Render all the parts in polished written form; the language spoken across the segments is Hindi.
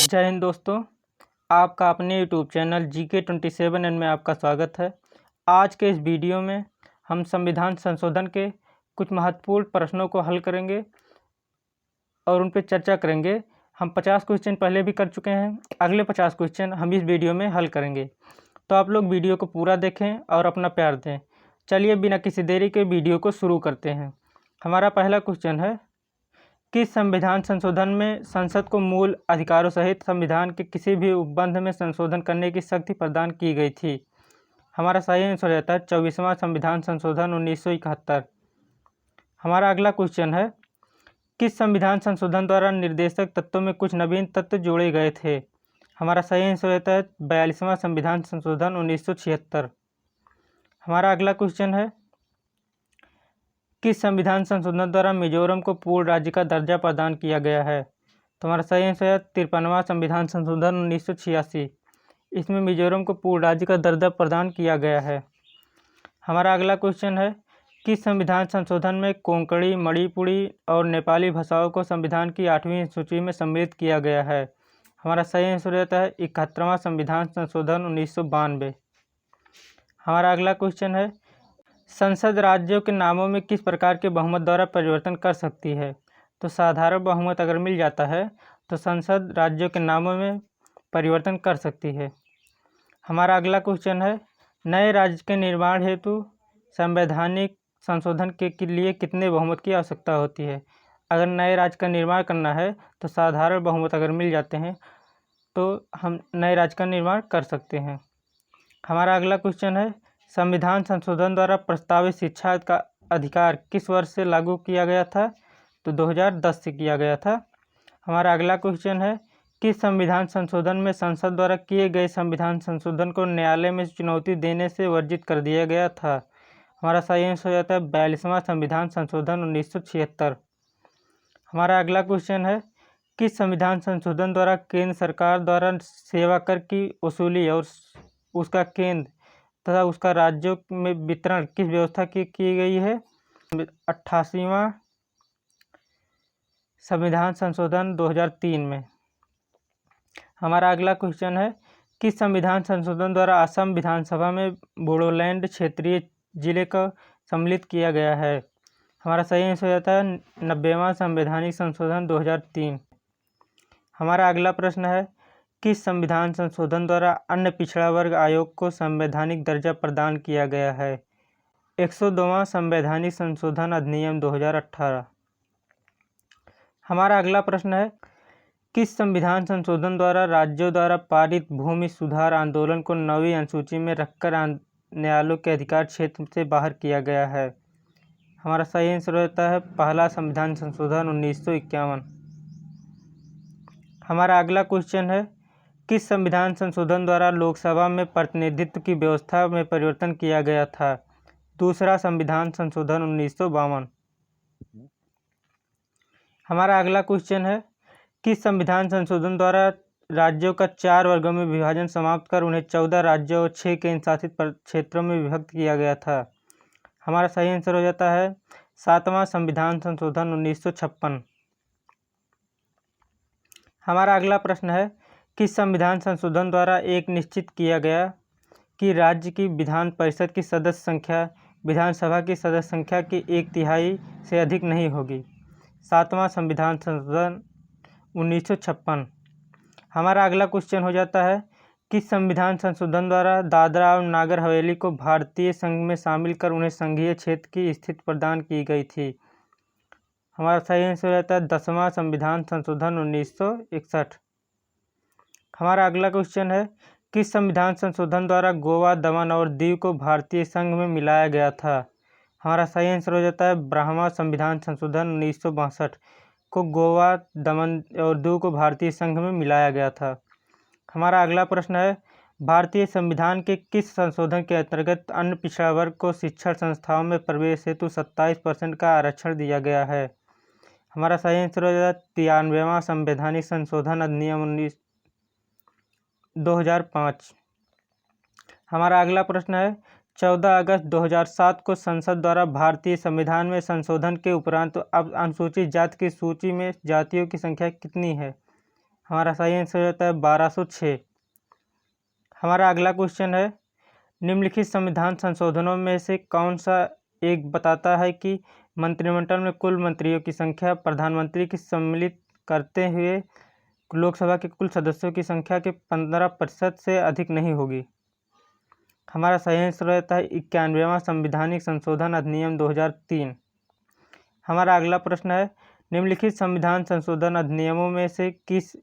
जय हिंद दोस्तों, आपका अपने यूट्यूब चैनल GK27N में आपका स्वागत है। आज के इस वीडियो में हम संविधान संशोधन के कुछ महत्वपूर्ण प्रश्नों को हल करेंगे और उन पर चर्चा करेंगे। हम 50 क्वेश्चन पहले भी कर चुके हैं, अगले 50 क्वेश्चन हम इस वीडियो में हल करेंगे। तो आप लोग वीडियो को पूरा देखें और अपना प्यार दें। चलिए बिना किसी देरी के वीडियो को शुरू करते हैं। हमारा पहला क्वेश्चन है, किस संविधान संशोधन में संसद को मूल अधिकारों सहित संविधान के किसी भी उपबंध में संशोधन करने की शक्ति प्रदान की गई थी? हमारा सही आंसर रहता है 24वां संविधान संशोधन 1971। हमारा अगला क्वेश्चन है, किस संविधान संशोधन द्वारा निर्देशक तत्वों में कुछ नवीन तत्व जोड़े गए थे? हमारा सही आंसर रहता है 42वां संविधान संशोधन 1976। हमारा अगला क्वेश्चन है, किस संविधान संशोधन द्वारा मिजोरम को पूर्ण राज्य का दर्जा प्रदान किया गया है? तो हमारा सही आंसर है 53वां संविधान संशोधन 1986। इसमें मिजोरम को पूर्ण राज्य का दर्जा प्रदान किया गया है। हमारा अगला क्वेश्चन है, किस संविधान संशोधन में कोंकणी, मणिपुरी और नेपाली भाषाओं को संविधान की 8वीं सूची में सम्मिलित किया गया है? हमारा सही आंसर रहता है 71वां संविधान संशोधन 1992। हमारा अगला क्वेश्चन है, संसद राज्यों के नामों में किस प्रकार के बहुमत द्वारा परिवर्तन कर सकती है? तो साधारण बहुमत अगर मिल जाता है तो संसद राज्यों के नामों में परिवर्तन कर सकती है। हमारा अगला क्वेश्चन है, नए राज्य के निर्माण हेतु संवैधानिक संशोधन के लिए कितने बहुमत की आवश्यकता होती है? अगर नए राज्य का निर्माण करना है तो साधारण बहुमत अगर मिल जाते हैं तो हम नए राज्य का निर्माण कर सकते हैं। हमारा अगला क्वेश्चन है, संविधान संशोधन द्वारा प्रस्तावित शिक्षा का अधिकार किस वर्ष से लागू किया गया था? तो 2010 से किया गया था। हमारा अगला क्वेश्चन है, किस संविधान संशोधन में संसद द्वारा किए गए संविधान संशोधन को न्यायालय में चुनौती देने से वर्जित कर दिया गया था? हमारा सही आंसर हो जाता है 42वां संविधान संशोधन 1976। हमारा अगला क्वेश्चन है, किस संविधान संशोधन द्वारा केंद्र सरकार द्वारा सेवा कर की वसूली और उसका केंद्र तथा उसका राज्यों में वितरण किस व्यवस्था की गई है? 88वां संविधान संशोधन 2003 में। हमारा अगला क्वेश्चन है, किस संविधान संशोधन द्वारा असम विधानसभा में बोडोलैंड क्षेत्रीय जिले को सम्मिलित किया गया है? हमारा सही आंसर हो जाता है 90वां संवैधानिक संशोधन 2003। हमारा अगला प्रश्न है, किस संविधान संशोधन द्वारा अन्य पिछड़ा वर्ग आयोग को संवैधानिक दर्जा प्रदान किया गया है? 102वां संवैधानिक संशोधन अधिनियम 2018। हमारा अगला प्रश्न है, किस संविधान संशोधन द्वारा राज्यों द्वारा पारित भूमि सुधार आंदोलन को 9वीं अनुसूची में रखकर न्यायालयों के अधिकार क्षेत्र से बाहर किया गया है? हमारा सही आंसर रहता है पहला संविधान संशोधन 1951। हमारा अगला क्वेश्चन है, किस संविधान संशोधन द्वारा लोकसभा में प्रतिनिधित्व की व्यवस्था में परिवर्तन किया गया था? दूसरा संविधान संशोधन 1952। हमारा अगला क्वेश्चन है, किस संविधान संशोधन द्वारा राज्यों का 4 वर्गों में विभाजन समाप्त कर उन्हें 14 राज्यों और 6 केंद्र शासित क्षेत्रों में विभक्त किया गया था? हमारा सही आंसर हो जाता है 7वां संविधान संशोधन 1956। हमारा अगला प्रश्न है, किस संविधान संशोधन द्वारा एक निश्चित किया गया कि राज्य की विधान परिषद की सदस्य संख्या विधानसभा की सदस्य संख्या की 1/3 से अधिक नहीं होगी? 7वां संविधान संशोधन 1956। हमारा अगला क्वेश्चन हो जाता है, किस संविधान संशोधन द्वारा दादरा और नागर हवेली को भारतीय संघ में शामिल कर उन्हें संघीय क्षेत्र की स्थिति प्रदान की गई थी? हमारा सही आंसर रहता है 10वां संविधान संशोधन 1961। हमारा अगला क्वेश्चन है, किस संविधान संशोधन द्वारा गोवा, दमन और दीव को भारतीय संघ में मिलाया गया था? हमारा सही आंसर हो जाता है 12वां संविधान संशोधन 1962 को गोवा, दमन और दीव को भारतीय संघ में मिलाया गया था। हमारा अगला प्रश्न है, भारतीय संविधान के किस संशोधन के अंतर्गत अन्य पिछड़ा वर्ग को शिक्षण संस्थाओं में प्रवेश हेतु 27% का आरक्षण दिया गया है? हमारा सही आंसर हो जाता है 93वां संवैधानिक संशोधन अधिनियम 2005। हमारा अगला प्रश्न है, 14 अगस्त 2007 को संसद द्वारा भारतीय संविधान में संशोधन के उपरांत अब अनुसूचित जाति की सूची में जातियों की संख्या कितनी है? हमारा सही आंसर हो जाता है 1206। हमारा अगला क्वेश्चन है, निम्नलिखित संविधान संशोधनों में से कौन सा एक बताता है कि मंत्रिमंडल में कुल मंत्रियों की संख्या प्रधानमंत्री की सम्मिलित करते हुए लोकसभा के कुल सदस्यों की संख्या के 15% से अधिक नहीं होगी। हमारा सही आंसर रहता है 91वां संविधानिक संशोधन अधिनियम 2003। हमारा अगला प्रश्न है, निम्नलिखित संविधान संशोधन अधिनियमों में से किस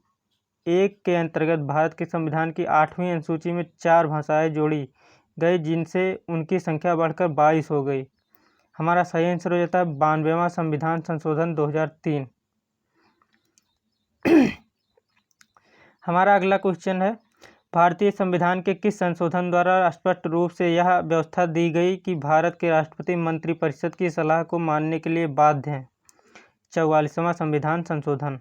एक के अंतर्गत भारत के संविधान की 8वीं अनुसूची में 4 भाषाएं जोड़ी गई जिनसे उनकी संख्या बढ़कर 22 हो गई। हमारा सही आंसर हो जाता है 92वां संविधान संशोधन 2003। हमारा अगला क्वेश्चन है, भारतीय संविधान के किस संशोधन द्वारा स्पष्ट रूप से यह व्यवस्था दी गई कि भारत के राष्ट्रपति मंत्रिपरिषद की सलाह को मानने के लिए बाध्य हैं? 44वां संविधान संशोधन।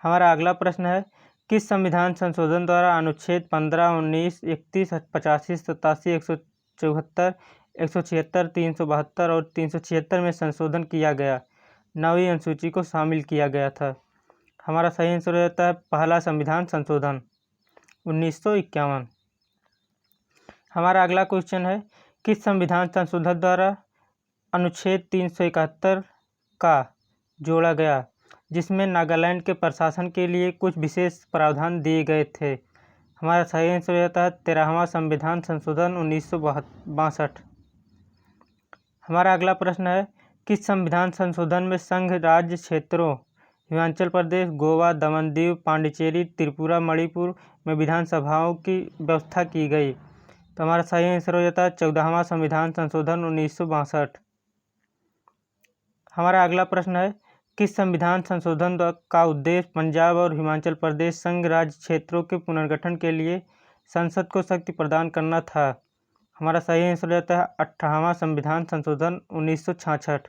हमारा अगला प्रश्न है, किस संविधान संशोधन द्वारा अनुच्छेद 15, 19, 31, 85, 87, 174, 176, 372 और 376 में संशोधन किया गया? 9वीं अनुसूची को शामिल किया गया था। हमारा सही आंसर हो जाता है पहला संविधान संशोधन 1951। हमारा अगला क्वेश्चन है, किस संविधान संशोधन द्वारा अनुच्छेद 371 का जोड़ा गया जिसमें नागालैंड के प्रशासन के लिए कुछ विशेष प्रावधान दिए गए थे? हमारा सही आंसर हो जाता है 13वां संविधान संशोधन 1962। हमारा अगला प्रश्न है, किस संविधान संशोधन में संघ राज्य क्षेत्रों हिमाचल प्रदेश, गोवा, दमन दीव, पांडिचेरी, त्रिपुरा, मणिपुर में विधानसभाओं की व्यवस्था की गई? तो हमारा सही आंसर हो जाता है 14वां संविधान संशोधन 1962। हमारा अगला प्रश्न है, किस संविधान संशोधन का उद्देश्य पंजाब और हिमाचल प्रदेश संघ राज्य क्षेत्रों के पुनर्गठन के लिए संसद को शक्ति प्रदान करना था? हमारा सही आंसर हो जाता है 18वां संविधान संशोधन 1966।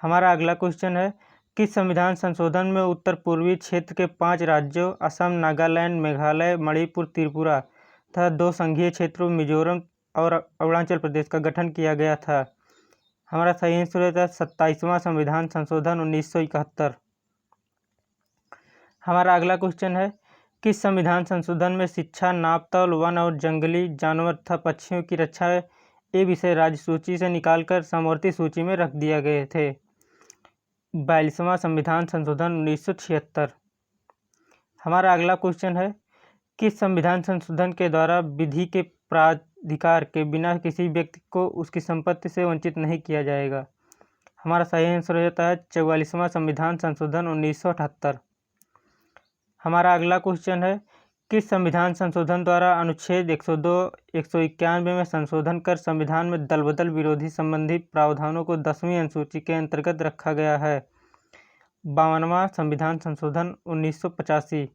हमारा अगला क्वेश्चन है, किस संविधान संशोधन में उत्तर पूर्वी क्षेत्र के 5 राज्यों असम, नागालैंड, मेघालय, मणिपुर, त्रिपुरा तथा 2 संघीय क्षेत्रों मिजोरम और अरुणाचल प्रदेश का गठन किया गया था? हमारा सही आंसर होता है 27वां संविधान संशोधन 1971। हमारा अगला क्वेश्चन है, किस संविधान संशोधन में शिक्षा, नापतौल, वन और जंगली जानवर तथा पक्षियों की रक्षा ये विषय राज्य सूची से निकालकर समवर्ती सूची में रख दिए गए थे? 42वां संविधान संशोधन 1976। हमारा अगला क्वेश्चन है, किस संविधान संशोधन के द्वारा विधि के प्राधिकार के बिना किसी व्यक्ति को उसकी संपत्ति से वंचित नहीं किया जाएगा? हमारा सही आंसर हो जाता है 44वां संविधान संशोधन 1978। हमारा अगला क्वेश्चन है, किस संविधान संशोधन द्वारा अनुच्छेद 102, 191 में संशोधन कर संविधान में दलबदल विरोधी संबंधी प्रावधानों को 10वीं अनुसूची के अंतर्गत रखा गया है? 52वां संविधान संशोधन 1985।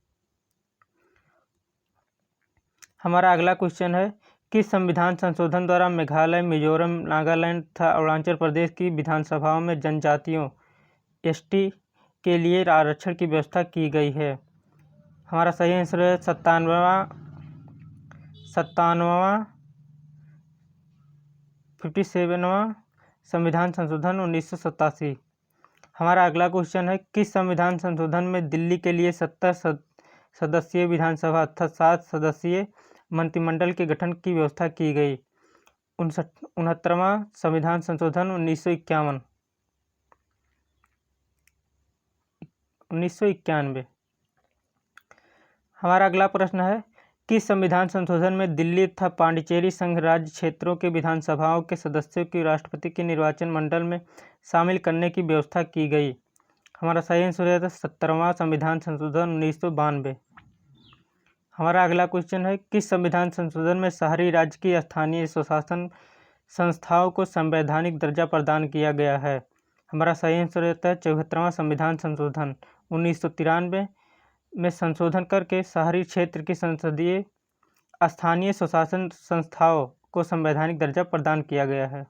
हमारा अगला क्वेश्चन है, किस संविधान संशोधन द्वारा मेघालय, मिजोरम, नागालैंड तथा अरुणाचल प्रदेश की विधानसभाओं में जनजातियों एसटी के लिए आरक्षण की व्यवस्था की गई है? हमारा सही आंसर है 57वां 57वां संविधान संशोधन 1987। हमारा अगला क्वेश्चन है, किस संविधान संशोधन में दिल्ली के लिए 70 सदस्यीय विधानसभा तथा 7 सदस्यीय मंत्रिमंडल के गठन की व्यवस्था की गई? 69वां संविधान संशोधन 1991। हमारा अगला प्रश्न है, किस संविधान संशोधन में दिल्ली तथा पांडिचेरी संघ राज्य क्षेत्रों के विधानसभाओं के सदस्यों की राष्ट्रपति के निर्वाचन मंडल में शामिल करने की व्यवस्था की गई? हमारा सही आंसर है 70वां संविधान संशोधन 1992। हमारा अगला क्वेश्चन है, किस संविधान संशोधन में शहरी राज्य की स्थानीय स्वशासन संस्थाओं को संवैधानिक दर्जा प्रदान किया गया है? हमारा सही आंसर रहता है 74वां संविधान संशोधन 1993 में संशोधन करके शहरी क्षेत्र की संसदीय स्थानीय स्वशासन संस्थाओं को संवैधानिक दर्जा प्रदान किया गया है।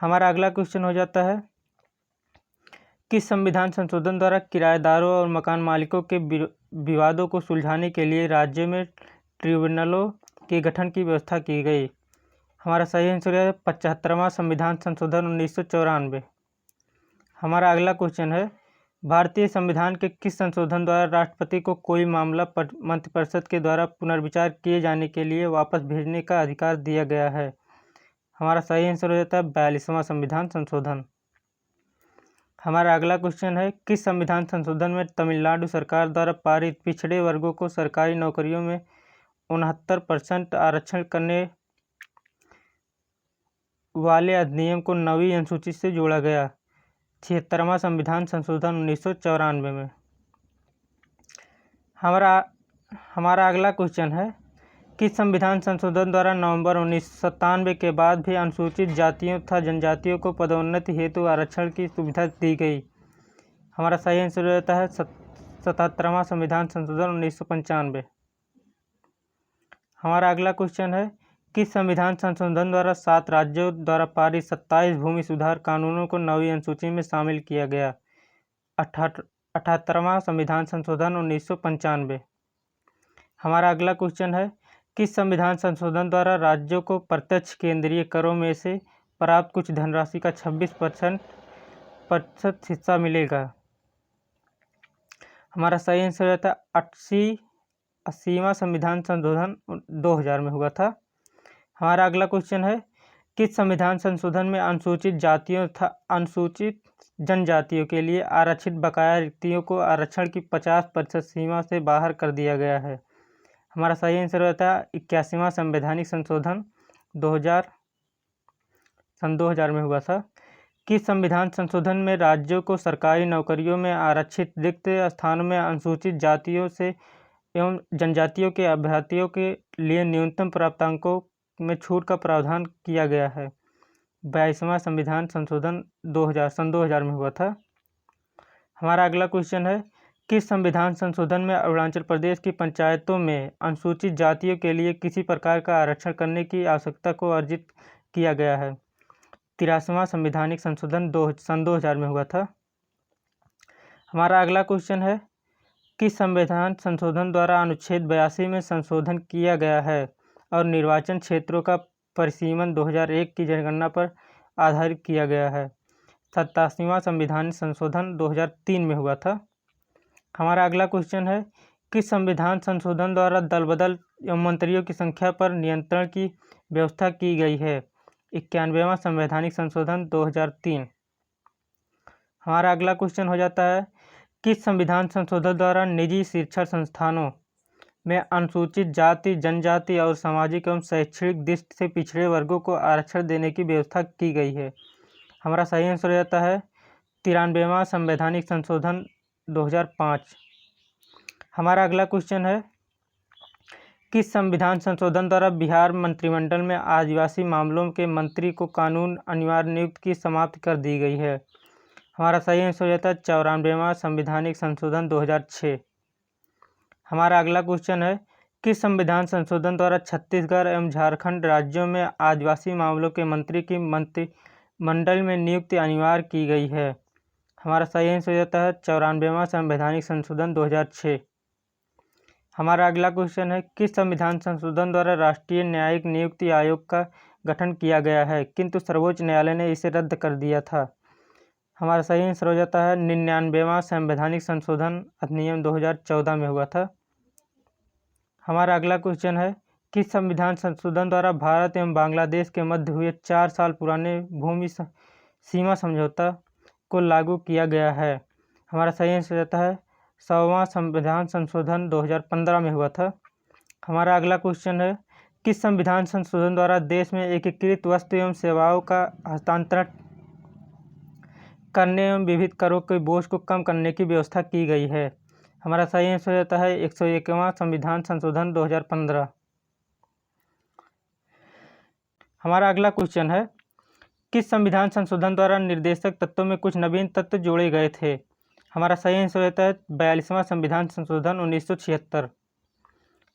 हमारा अगला क्वेश्चन हो जाता है, किस संविधान संशोधन द्वारा किराएदारों और मकान मालिकों के विवादों को सुलझाने के लिए राज्य में ट्रिब्यूनलों के गठन की व्यवस्था की गई? हमारा सही आंसर है 75वां संविधान संशोधन 1994। हमारा अगला क्वेश्चन है, भारतीय संविधान के किस संशोधन द्वारा राष्ट्रपति को कोई मामला मंत्रिपरिषद के द्वारा पुनर्विचार किए जाने के लिए वापस भेजने का अधिकार दिया गया है? हमारा सही आंसर हो जाता है 42वां संविधान संशोधन। हमारा अगला क्वेश्चन है, किस संविधान संशोधन में तमिलनाडु सरकार द्वारा पारित पिछड़े वर्गों को सरकारी नौकरियों में 69% आरक्षण करने वाले अधिनियम को 9वीं अनुसूची से जोड़ा गया? 76वां संविधान संशोधन 1994 में। हमारा अगला क्वेश्चन है, किस संविधान संशोधन द्वारा नवंबर 1997 के बाद भी अनुसूचित जातियों तथा जनजातियों को पदोन्नति हेतु आरक्षण की सुविधा दी गई? हमारा सही आंसर हो जाता है 77वां संविधान संशोधन 1995। हमारा अगला क्वेश्चन है, किस संविधान संशोधन द्वारा 7 राज्यों द्वारा पारित 27 भूमि सुधार कानूनों को 9वीं अनुसूची में शामिल किया गया? 78वां संविधान संशोधन 1995। हमारा अगला क्वेश्चन है, किस संविधान संशोधन द्वारा राज्यों को प्रत्यक्ष केंद्रीय करों में से प्राप्त कुछ धनराशि का 26% हिस्सा मिलेगा? हमारा सही आंसर हो जाता है 80वां संविधान संशोधन 2000 में हुआ था। हमारा अगला क्वेश्चन है, किस संविधान संशोधन में अनुसूचित जातियों तथा अनुसूचित जनजातियों के लिए आरक्षित बकाया रिक्तियों को आरक्षण की 50% सीमा से बाहर कर दिया गया है? हमारा सही आंसर होता है 81वां संवैधानिक संशोधन 2000 में हुआ था। किस संविधान संशोधन में राज्यों को सरकारी नौकरियों में आरक्षित रिक्त स्थानों में अनुसूचित जातियों से एवं जनजातियों के अभ्यर्थियों के लिए न्यूनतम प्राप्तांकों में छूट का प्रावधान किया गया है? 22वां संविधान संशोधन 2000 में हुआ था। हमारा अगला क्वेश्चन है, किस संविधान संशोधन में अरुणाचल प्रदेश की पंचायतों में अनुसूचित जातियों के लिए किसी प्रकार का आरक्षण करने की आवश्यकता को अर्जित किया गया है? 83वां संवैधानिक संशोधन 2000 में हुआ था। हमारा अगला क्वेश्चन है, किस संविधान संशोधन द्वारा अनुच्छेद 82 में संशोधन किया गया है और निर्वाचन क्षेत्रों का परिसीमन 2001 की जनगणना पर आधारित किया गया है? 87वां संविधान संशोधन 2003 में हुआ था। हमारा अगला क्वेश्चन है, किस संविधान संशोधन द्वारा दल बदल एवं मंत्रियों की संख्या पर नियंत्रण की व्यवस्था की गई है? 91वां संवैधानिक संशोधन 2003। हमारा अगला क्वेश्चन हो जाता है, किस संविधान संशोधन द्वारा निजी शिक्षण संस्थानों में अनुसूचित जाति, जनजाति और सामाजिक एवं शैक्षणिक दृष्टि से पिछड़े वर्गों को आरक्षण देने की व्यवस्था की गई है? हमारा सही आंसर हो जाता है 93वां संवैधानिक संशोधन 2005। हमारा अगला क्वेश्चन है, किस संविधान संशोधन द्वारा बिहार मंत्रिमंडल में आदिवासी मामलों के मंत्री को कानून अनिवार्य नियुक्ति की समाप्ति कर दी गई है? हमारा सही आंसर हो जाता है 94वां संवैधानिक संशोधन 2006। हमारा अगला क्वेश्चन है, किस संविधान संशोधन द्वारा छत्तीसगढ़ एवं झारखंड राज्यों में आदिवासी मामलों के मंत्री की मंत्रिमंडल में नियुक्ति अनिवार्य की गई है? हमारा सही आंसर हो जाता है 94वां संवैधानिक संशोधन 2006। हमारा अगला क्वेश्चन है, किस संविधान संशोधन द्वारा राष्ट्रीय न्यायिक नियुक्ति आयोग का गठन किया गया है किंतु सर्वोच्च न्यायालय ने इसे रद्द कर दिया था? हमारा सही आंसर हो जाता है 99वां संवैधानिक संशोधन अधिनियम 2014 में हुआ था। हमारा अगला क्वेश्चन है, किस संविधान संशोधन द्वारा भारत एवं बांग्लादेश के मध्य हुए 4 साल पुराने भूमि सीमा समझौता को लागू किया गया है? हमारा सही आंसर हो जाता है 100वां संविधान संशोधन 2015 में हुआ था। हमारा अगला क्वेश्चन है, किस संविधान संशोधन द्वारा देश में एकीकृत वस्तु एवं सेवाओं का हस्तांतरण करने एवं विविध करों के बोझ को कम करने की व्यवस्था की गई है? हमारा सही आंसर हो जाता है 101वां संविधान संशोधन 2015। हमारा अगला क्वेश्चन है, किस संविधान संशोधन द्वारा निर्देशक तत्वों में कुछ नवीन तत्व जोड़े गए थे? हमारा सही आंसर होता है 42वां संविधान संशोधन 1976।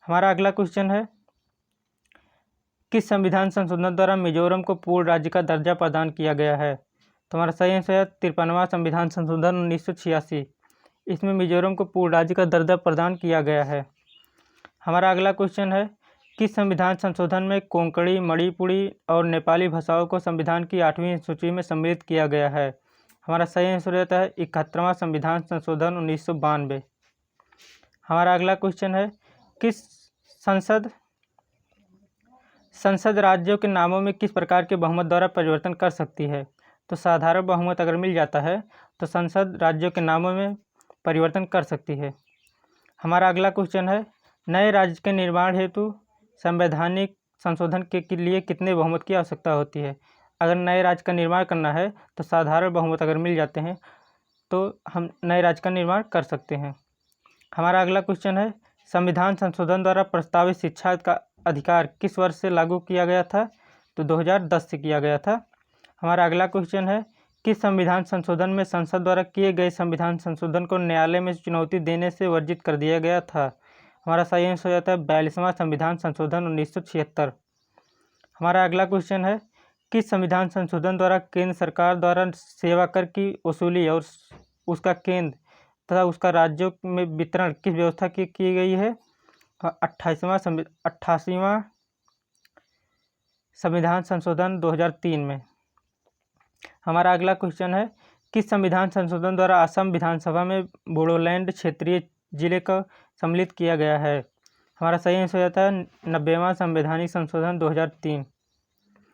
हमारा अगला क्वेश्चन है, किस संविधान संशोधन द्वारा मिजोरम को पूर्ण राज्य का दर्जा प्रदान किया गया है? तो हमारा सही आंसर है 53वां संविधान संशोधन 1986। इसमें मिजोरम को पूर्ण राज्य का दर्जा प्रदान किया गया है। हमारा अगला क्वेश्चन है, किस संविधान संशोधन में कोंकणी, मणिपुरी और नेपाली भाषाओं को संविधान की 8वीं सूची में सम्मिलित किया गया है? हमारा सही आंसर रहता है 71वां संविधान संशोधन 1992। हमारा अगला क्वेश्चन है, किस संसद राज्यों के नामों में किस प्रकार के बहुमत द्वारा परिवर्तन कर सकती है? तो साधारण बहुमत अगर मिल जाता है तो संसद राज्यों के नामों में परिवर्तन कर सकती है। हमारा अगला क्वेश्चन है, नए राज्य के निर्माण हेतु संवैधानिक संशोधन के लिए कितने बहुमत की आवश्यकता होती है? अगर नए राज्य का निर्माण करना है तो साधारण बहुमत अगर मिल जाते हैं तो हम नए राज्य का निर्माण कर सकते हैं। हमारा अगला क्वेश्चन है, संविधान संशोधन द्वारा प्रस्तावित शिक्षा का अधिकार किस वर्ष से लागू किया गया था? तो 2010 से किया गया था। हमारा अगला क्वेश्चन है, किस संविधान संशोधन में संसद द्वारा किए गए संविधान संशोधन को न्यायालय में चुनौती देने से वर्जित कर दिया गया था? हमारा सही आंसर हो जाता है 42वां संविधान संशोधन 1976। हमारा अगला क्वेश्चन है, किस संविधान संशोधन द्वारा केंद्र सरकार द्वारा सेवा कर की वसूली और उसका केंद्र तथा उसका राज्यों में वितरण किस व्यवस्था की गई है? 88वां संविधान संशोधन 2003 में। हमारा अगला क्वेश्चन है, किस संविधान संशोधन द्वारा असम विधानसभा में बोडोलैंड क्षेत्रीय जिले को सम्मिलित किया गया है? हमारा सही आंसर हो जाता है 90वां संवैधानिक संशोधन 2003।